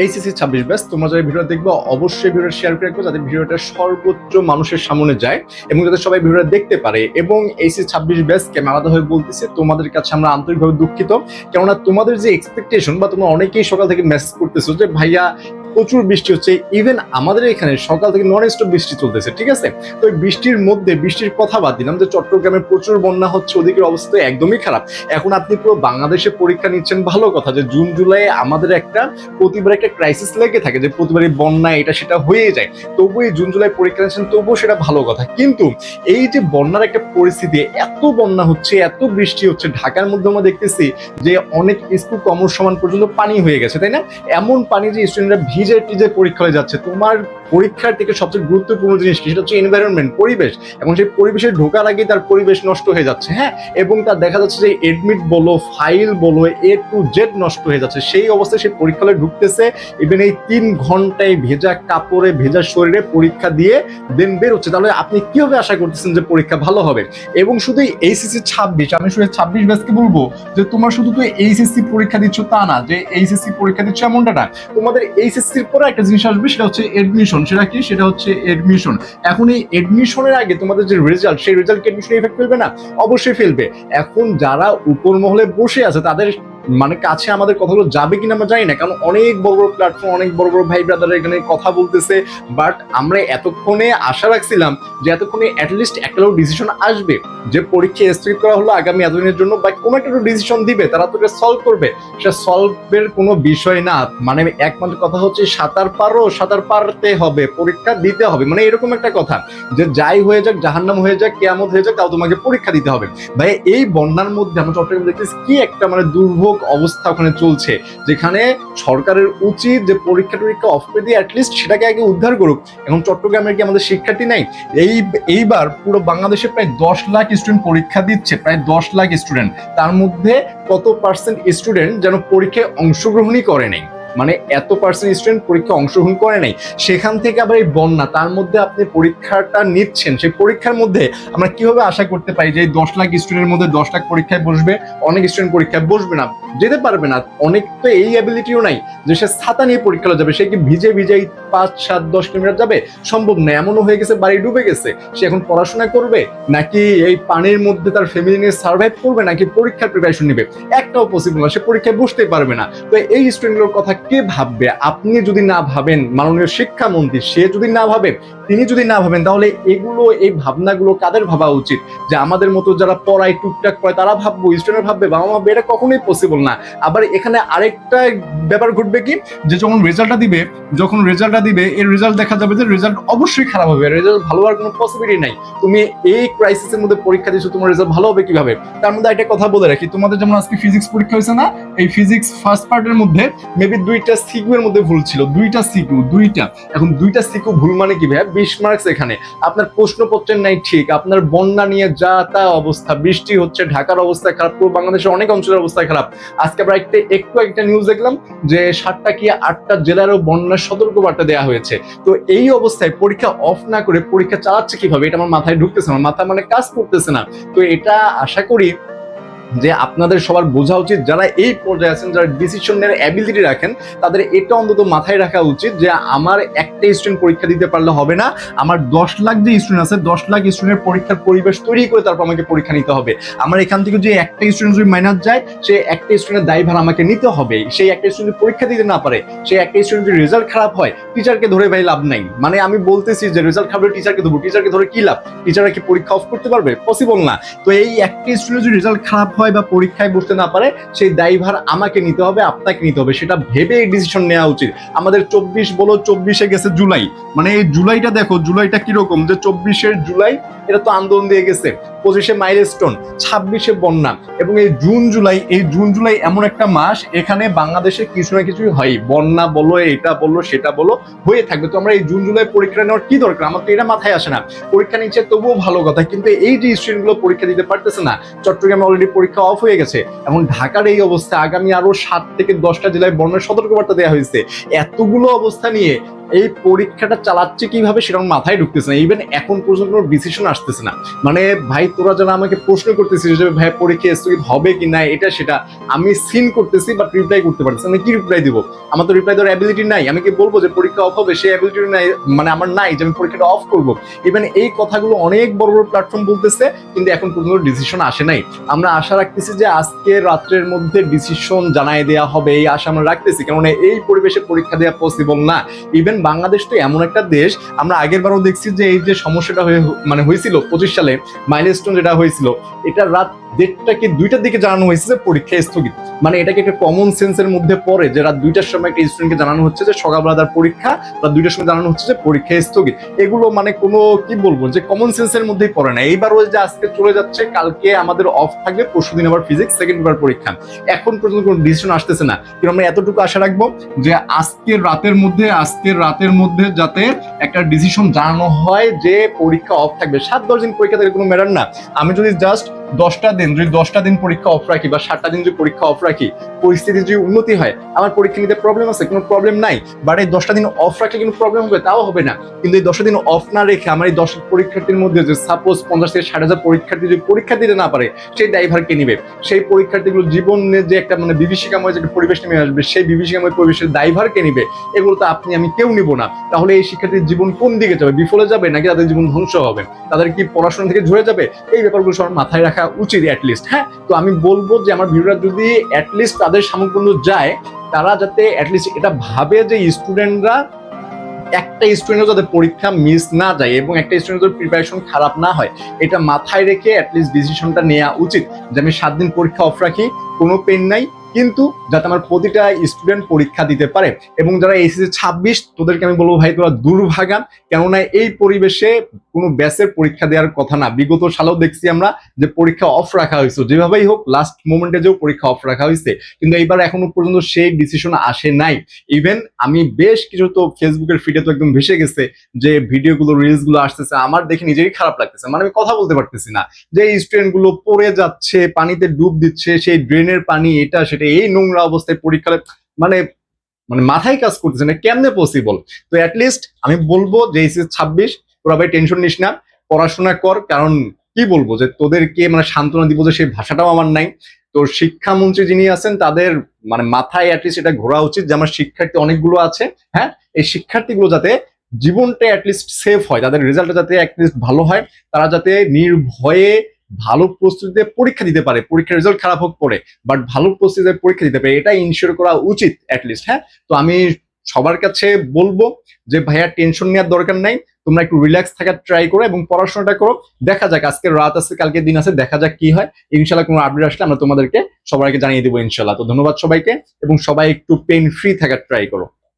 HSC 26 batch তোমরা যারা video দেখবে অবশ্যই ভিডিওটা শেয়ার করে রাখবে যাতে ভিডিওটা সর্বোচ্চ মানুষের সামনে যায় এবং যাতে সবাই ভিডিওটা দেখতে পারে। এবং এইচএসসি 26 ব্যাচকে আমি আলাদাভাবে বলতেছি, তোমাদের কাছে আমরা আন্তরিকভাবে দুঃখিত, কেননা তোমাদের যে এক্সপেকটেশন বা তোমরা অনেকেই সকাল থেকে মেসেজ করতেছো যে ভাইয়া প্রচুর বৃষ্টি হচ্ছে, ইভেন আমাদের এখানে সকাল থেকে নন স্টপ বৃষ্টি চলতেছে, ঠিক আছে। তো এই বৃষ্টির মধ্যে বৃষ্টির কথা বাদ দিলাম যে চট্টগ্রামে প্রচুর বন্যা হচ্ছে, ওদিকের অবস্থা একদমই খারাপ। এখন আপনি পুরো বাংলাদেশে পরীক্ষা নিচ্ছেন, ভালো কথা, যে জুন জুলাই আমাদের একটা প্রতিবার একটা ক্রাইসিস লেগে থাকে যে প্রতিবারই বন্যা এটা সেটা হয়ে যায়, তবু এই জুন জুলাই পরীক্ষা নিচ্ছেন, তবুও সেটা ভালো কথা। কিন্তু এই যে বন্যার একটা পরিস্থিতি, এত বন্যা হচ্ছে, এত বৃষ্টি হচ্ছে, ঢাকার মধ্যে আমরা দেখতেছি যে অনেক স্কুল কমর সমান পর্যন্ত পানি হয়ে গেছে, তাই না? এমন পানি যে স্টুডেন্টরা ভিজে টিজে পরীক্ষা হয়ে যাচ্ছে। তোমার পরীক্ষার থেকে সবচেয়ে গুরুত্বপূর্ণ জিনিস কি, সেটা হচ্ছে এনভায়রনমেন্ট, পরিবেশ। এবং সেই পরিবেশে ঢোকার আগেই তার পরিবেশ নষ্ট হয়ে যাচ্ছে, হ্যাঁ। এবং তার দেখা যাচ্ছে যে এডমিট বলো, ফাইল বলো, এ টু জেড নষ্ট হয়ে যাচ্ছে। সেই অবস্থায় সে পরীক্ষা হলে ঢুকতেছে, ইভেন এই 3 ঘন্টায় ভেজা কাপড়ে ভেজা শরীরে পরীক্ষা দিয়ে দেন বের হচ্ছে। তাহলে আপনি কিভাবে আশা করতেছেন যে পরীক্ষা ভালো হবে? এবং শুধু এইচএসসি 26, আমি শুধু 26 ব্যাচকে বলবো যে তোমার শুধু তো এইচএসসি পরীক্ষা দিচ্ছ তা না, যে এইচএসসি পরীক্ষা দিচ্ছ এমনটা না। তোমাদের এইচএসসির পরে একটা জিনিস আসবে, সেটা হচ্ছে এডমিশন। সেটা কি? সেটা হচ্ছে এডমিশন। এখন এই এডমিশনের আগে তোমাদের যে রেজাল্ট, সেই রেজাল্ট কি এডমিশনে ইফেক্ট ফেলবে না? অবশ্যই ফেলবে। এখন যারা উপর মহলে বসে আছে তাদের মানে কাছে আমাদের কথাগুলো যাবে কিনা আমরা জানি না, কারণ অনেক বড় বড় প্ল্যাটফর্ম, অনেক বড় বড় ভাই ব্রাদার এখানে কথা বলতেছে। বাট আমরা এতক্ষণে আশা রাখছিলাম যে এতক্ষণে অ্যাটলিস্ট একটা ডিসিশন আসবে, যে পরীক্ষা স্থগিত করা হলো আগামী এতদিনের জন্য, বা কোনো একটা ডিসিশন দিবে, তারা তো এটা সলভ করবে। সেটা সলভের কোনো বিষয় না, মানে একমাত্র কথা হচ্ছে সাঁতার পারো, সাঁতার পারতে হবে, পরীক্ষা দিতে হবে, মানে এরকম একটা কথা, যে যাই হয়ে যাক, জাহান্নাম হয়ে যাক, কিয়ামত হয়ে যাক, তাও তোমাকে পরীক্ষা দিতে হবে। ভাই এই বন্যার মধ্যে আমরা চট্টগ্রাম দেখতেছি কি একটা মানে দুর্ভোগ অবস্থা ওখানে চলছে, যেখানে সরকারের উচিত যে পরীক্ষা টরীক্ষা অফ করে দিয়ে অ্যাটলিস্ট সেটাকে আগে উদ্ধার করুক। এখন চট্টগ্রামের কি আমাদের শিক্ষার্থী নাই? এইবার পুরো বাংলাদেশে প্রায় 10 লাখ স্টুডেন্ট পরীক্ষা দিচ্ছে, প্রায় 10 লাখ স্টুডেন্ট। তার মধ্যে কত পার্সেন্ট স্টুডেন্ট যেন পরীক্ষায় অংশগ্রহণই করে নাই, মানে এত পার্সেন্ট স্টুডেন্ট পরীক্ষা অংশগ্রহণ করে নাই। সেখান থেকে আবার এই বন্যা, তার মধ্যে আপনি পরীক্ষাটা নিচ্ছেন, সেই পরীক্ষার মধ্যে আমরা কিভাবে আশা করতে পারি যে এই 10 লাখ স্টুডেন্টের মধ্যে 10 লাখ পরীক্ষায় বসবে? অনেক স্টুডেন্ট পরীক্ষায় বসবে না, যেতে পারবে না। অনেক তো এই অ্যাবিলিটিও নাই যে সে ছাতা নিয়ে পরীক্ষা যাবে। সে কি ভিজে ভিজে 5, 7, 10 কিলোমিটার যাবে? সম্ভব না। এমনও হয়ে গেছে বাড়ি ডুবে গেছে, সে এখন পড়াশোনা করবে নাকি এই পানির মধ্যে তার ফ্যামিলি নিয়ে সার্ভাইভ করবে, নাকি পরীক্ষার প্রিপারেশন নেবে? একটাও পসিবল না, সে পরীক্ষায় বসতে পারবে না। তো এই স্টুডেন্টগুলোর কথা কে ভাববে? আপনি যদি না ভাবেন, মাননীয় শিক্ষামন্ত্রী সে যদি না ভাবেন, তিনি যদি না ভাবেন, তাহলে এগুলো, এই ভাবনাগুলো কাদের ভাবা উচিত? যে আমাদের মতো যারা পড়ায় টুকটাক পড়ে তারা ভাববো, স্টুডেন্ট ভাববে, বাবা মা ভাববে? এটা কখনোই পসিবল না। আবার এখানে আরেকটা ব্যাপার ঘটবে কি, যে যখন রেজাল্টটা দিবে এর রেজাল্ট দেখা যাবে যে রেজাল্ট অবশ্যই খারাপ হবে, রেজাল্ট ভালো হওয়ার কোনো পসিবিলিটি নাই। তুমি এই ক্রাইসিসের মধ্যে পরীক্ষা দিচ্ছ, তোমার রেজাল্ট ভালো হবে কিভাবে? তার মধ্যে একটা কথা বলে রাখি, তোমাদের যেমন আজকে ফিজিক্স পরীক্ষা হয়েছে না, এই ফিজিক্স ফার্স্ট পার্টের মধ্যে মেবি 2টা সিকিউ এর মধ্যে ভুল ছিল, 2টা সিকিউ, 2টা। এখন 2টা সিকিউ ভুল মানে কি ভাই? 20 মার্কস এখানে। আপনার প্রশ্নপত্রের নাই ঠিক, আপনার বন্যা নিয়ে যা তা অবস্থা, বৃষ্টি হচ্ছে, ঢাকার অবস্থা খারাপ, পুরো বাংলাদেশের অনেক অঞ্চলের অবস্থা খারাপ। আজকে আমরা একটা নিউজ দেখলাম যে 7টা কি 8টা জেলারও বন্যার সতর্কবার্তা দেওয়া হয়েছে। তো এই অবস্থায় পরীক্ষা অফ না করে পরীক্ষা চালাচ্ছে কিভাবে? এটা আমার মাথায় ঢুকতেছে না, মাথা মানে কাজ করতেছে না। তো এটা আশা করি যে আপনাদের সবার বোঝা উচিত, যারা এই পর্যায়ে আছেন, যারা ডিসিশন নেওয়ার অ্যাবিলিটি রাখেন, তাদের এটা অন্তত মাথায় রাখা উচিত যে আমার একটা স্টুডেন্ট পরীক্ষা দিতে পারলে হবে না, আমার 10 লাখ যে স্টুডেন্ট আছে, 10 লাখ স্টুডেন্টের পরীক্ষার পরিবেশ তৈরি করে তারপর আমাকে পরীক্ষা নিতে হবে। আমার এখান থেকে যে একটা স্টুডেন্ট যদি মাইনাস যায়, সে একটা স্টুডেন্টের দায়ভার আমাকে নিতে হবে। সেই একটা স্টুডেন্ট পরীক্ষা দিতে না পারে, সেই একটা স্টুডেন্ট যদি রেজাল্ট খারাপ হয়, টিচারকে ধরে ভাই লাভ নাই। মানে আমি বলতেছি যে রেজাল্ট খারাপ হলে টিচারকে ধরবো, টিচারকে ধরে কি লাভ? টিচাররা কি পরীক্ষা অফ করতে পারবে? পসিবল না। তো এই একটা স্টুডেন্ট যদি রেজাল্ট খারাপ হয় বা পরীক্ষায় বসতে না পারে, সেই দায়ভার আমাকে নিতে হবে, আপনাকে নিতে হবে। সেটা ভেবে এই ডিসিশন নেওয়া উচিত। আমাদের 24 বলো, 24-এ গেছে জুলাই, মানে এই জুলাইটা দেখো, জুলাইটা কিরকম, যে 24-এর জুলাই এটা তো আন্দোলন দিয়ে গেছে, 25-এ মাইলস্টোন, 26-এ বন্যা, এবং এই জুন জুলাই এমন একটা মাস, এখানে বাংলাদেশে কিছু না কিছুই হয়, বন্যা বলো, এটা বলো, সেটা বলো, হয়ে থাকবে। তো আমরা এই জুন জুলাই পরীক্ষা নেওয়ার কি দরকার? আমার তো এটা মাথায় আসে না। পরীক্ষা নিচ্ছে তবুও ভালো কথা, কিন্তু এই যে স্টুডেন্টগুলো পরীক্ষা দিতে পারতেছে না, চট্টগ্রামে অলরেডি পরীক্ষা অফ হয়ে গেছে, এবং ঢাকার এই অবস্থা, আগামী আরো 7 থেকে 10টা জেলায় বন্যার সতর্কবার্তা দেওয়া হয়েছে। এতগুলো অবস্থা নিয়ে এই পরীক্ষাটা চালাচ্ছে কিভাবে সেটা আমার মাথায় ঢুকতেছে না। ইভেন এখন পর্যন্ত কোনো ডিসিশন আসতেছে না। মানে ভাই তোরা যারা আমাকে প্রশ্ন করতেছিস যে ভাই পরীক্ষা স্থগিত হবে কি না, এটা সেটা আমি সিন করতেছি বাট রিপ্লাই করতে পারতেছি না। আমি কি রিপ্লাই দিব? আমার তো রিপ্লাই দেওয়ার অ্যাবিলিটি নাই। আমি কি বলবো যে পরীক্ষা অফ হবে, সেই অ্যাবিলিটি নাই, মানে আমার নাই যে আমি পরীক্ষাটা অফ করবো। ইভেন এই কথাগুলো অনেক বড় বড় প্ল্যাটফর্ম বলতেছে, কিন্তু এখন পর্যন্ত ডিসিশন আসে নাই। আমরা আশা রাখতেছি যে আজকে রাত্রের মধ্যে ডিসিশন জানাই দেওয়া হবে, এই আশা আমরা রাখতেছি, কারণ এই পরিবেশে পরীক্ষা দেওয়া পসিবল না। ইভেন বাংলাদেশ তো এমন একটা দেশ, আমরা আগের বারও দেখছি যে এই যে সমস্যাটা হয়েছিল 25 সালে মাইলস্টোন যেটা হয়েছিল, এটা রাত 1:30 কি 2টার দিকে জানানো হয়েছে যে পরীক্ষা স্থগিত। মানে এটাকে একটা কমন সেন্সের মধ্যে পড়ে যে রাত 2টার সময় একটা স্টুডেন্টকে জানানো হচ্ছে যে সকালবেলা তার পরীক্ষা, রাত 2টার সময় জানানো হচ্ছে যে পরীক্ষা স্থগিত। এগুলো মানে কোনো কি বলবো যে কমন সেন্সের মধ্যেই পড়ে না। এইবার ওই যে আজকে চলে যাচ্ছে, কালকে আমাদের অফ থাকবে, পরশুদিন আবার ফিজিক্স সেকেন্ড পেপার পরীক্ষা। এখন পর্যন্ত কোনো ডিসিশন আসতেছে না। কিন্তু আমরা এতটুকু আশা রাখবো যে আজকের রাতের মধ্যে যাতে একটা ডিসিশন জানানো হয় যে পরীক্ষা অফ থাকবে। 7-10 দিন পরীক্ষা থেকে কোনো ম্যাটার না। আমি যদি জাস্ট 10টা দিন পরীক্ষা অফ রাখি বা 7টা দিন যদি পরীক্ষা অফ রাখি, পরিস্থিতি যদি উন্নতি হয়, আমার পরীক্ষা নিতে প্রবলেম আছে, কোনো প্রবলেম নাই। বাট এই 10টা দিন অফ রাখলে কিন্তু প্রবলেম হবে, তাও হবে না। কিন্তু এই 10টা দিন অফ না রেখে আমার এই 10 পরীক্ষার্থীর মধ্যে যে সাপোজ 50 থেকে 60,000 পরীক্ষার্থী যদি পরীক্ষা দিতে না পারে, সেই ড্রাইভার কে নিবে? সেই পরীক্ষার্থীগুলো জীবনে যে একটা মানে বিভীষিকাময় যে পরিবেশ নেমে আসবে, সেই বিভীষিকাময় পরিবেশের ড্রাইভার কে নিবে? এগুলো তো আপনি আমি কেউ নিব না। তাহলে এই শিক্ষার্থীর জীবন কোন দিকে যাবে? বিফলে যাবে নাকি তাদের জীবন ধ্বংস হবে? তাদের কি পড়াশোনা থেকে ঝরে যাবে? এই ব্যাপারগুলো সবার মাথায় রাখা উচিত অ্যাটলিস্ট। হ্যাঁ, তো আমি বলবো যে আমার ভিডিওটা যদি অ্যাটলিস্ট তাদের সামনে পর্যন্ত যায়, তারা যাতে অ্যাটলিস্ট এটা ভাবে যে স্টুডেন্টরা, একটা স্টুডেন্টও যাতে পরীক্ষা মিস না যায় এবং একটা স্টুডেন্টের প্রিপারেশন খারাপ না হয়, এটা মাথায় রেখে অ্যাটলিস্ট ডিসিশনটা নেওয়া উচিত যে আমি 7 দিন পরীক্ষা অফ রাখি, কোনো পেন নাই, কিন্তু যাতে আমার প্রতিটা স্টুডেন্ট পরীক্ষা দিতে পারে। এবং যারা এইচএসসি 26 তোদেরকে আমি বলবো ভাই তোরা দুর্ভাগা, কেননা এই পরিবেশে কোনো ব্যাচের পরীক্ষা দেওয়ার কথা না। বিগত সালেও দেখছি আমরা যে পরীক্ষা অফ রাখা হয়েছে, যেভাবেই হোক লাস্ট মোমেন্টে যেও পরীক্ষা অফ রাখা হয়েছে, কিন্তু এইবার এখনো পর্যন্ত সেই ডিসিশন আসে নাই। ইভেন আমি বেশ কিছু তো ফেসবুকের ফিডে তো একদম ভেসে গেছে যে ভিডিওগুলো রিলস গুলো আসতেছে, আমার দেখে নিজেরই খারাপ লাগতেছে। মানে আমি কথা বলতে পারতেছি না, যে স্টুডেন্ট গুলো পড়ে যাচ্ছে, পানিতে ডুব দিচ্ছে, সেই ড্রেনের পানি, এটা সেটা, এই নোংরা অবস্থায় পরীক্ষা, মানে মানে মাথায় কাজ করতেছে না, কেমনে পসিবল? তো অ্যাটলিস্ট আমি বলবো যে এইচএস 26 তোরা ভাই টেনশন নিস না, পড়াশোনা কর। কারণ কি বলবো যে তোদেরকে মানে সান্ত্বনা দিব যে সেই ভাষাটাও আমার নাই। তো শিক্ষামন্ত্রী যিনি আছেন তাদের মানে মাথায় অ্যাটলিস্ট এটা ঘোরা উচিত যে আমার শিক্ষার্থী অনেকগুলো আছে, হ্যাঁ, এই শিক্ষার্থীগুলো যাতে জীবনটা অ্যাটলিস্ট সেফ হয়, তাদের রেজাল্টটা যাতে অ্যাটলিস্ট ভালো হয়, তারা যাতে নির্ভয়ে ভালো প্রস্তুতিতে পরীক্ষা দিতে পারে, পরীক্ষার রেজাল্ট খারাপ হোক পরে, বাট ভালো প্রস্তুতিতে পরীক্ষা দিতে পারে, এটা ইনশিওর করা উচিত অ্যাটলিস্ট। হ্যাঁ, তো আমি সবার কাছে বলবো যে ভাইয়া টেনশন নেওয়ার দরকার নাই, তোমরা একটু রিল্যাক্স থাকার ট্রাই করো এবং পড়াশোনাটা করো। দেখা যাক, আজকে রাত আছে, কালকে দিন আছে, দেখা যাক কি হয়। ইনশাল্লাহ কোনো আপডেট আসলে আমরা তোমাদেরকে সবাইকে জানিয়ে দেবো ইনশাল্লাহ। তো ধন্যবাদ সবাইকে, এবং সবাই একটু পেন ফ্রি থাকার ট্রাই করো।